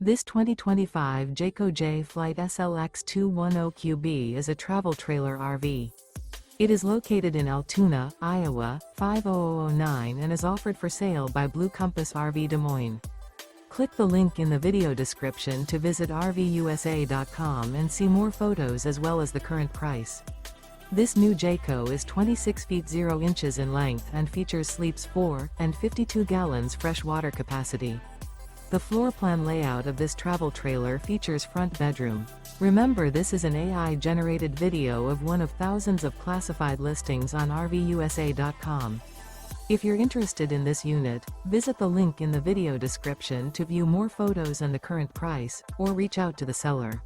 This 2025 Jayco Jay Flight SLX 210QB is a travel trailer RV. It is located in Altoona, Iowa, 50009 and is offered for sale by Blue Compass RV Des Moines. Click the link in the video description to visit RVUSA.com and see more photos as well as the current price. This new Jayco is 26 feet 0 inches in length and features sleeps 4 and 52 gallons fresh water capacity. The floor plan layout of this travel trailer features front bedroom. Remember, this is an AI-generated video of one of thousands of classified listings on RVUSA.com. If you're interested in this unit, visit the link in the video description to view more photos and the current price, or reach out to the seller.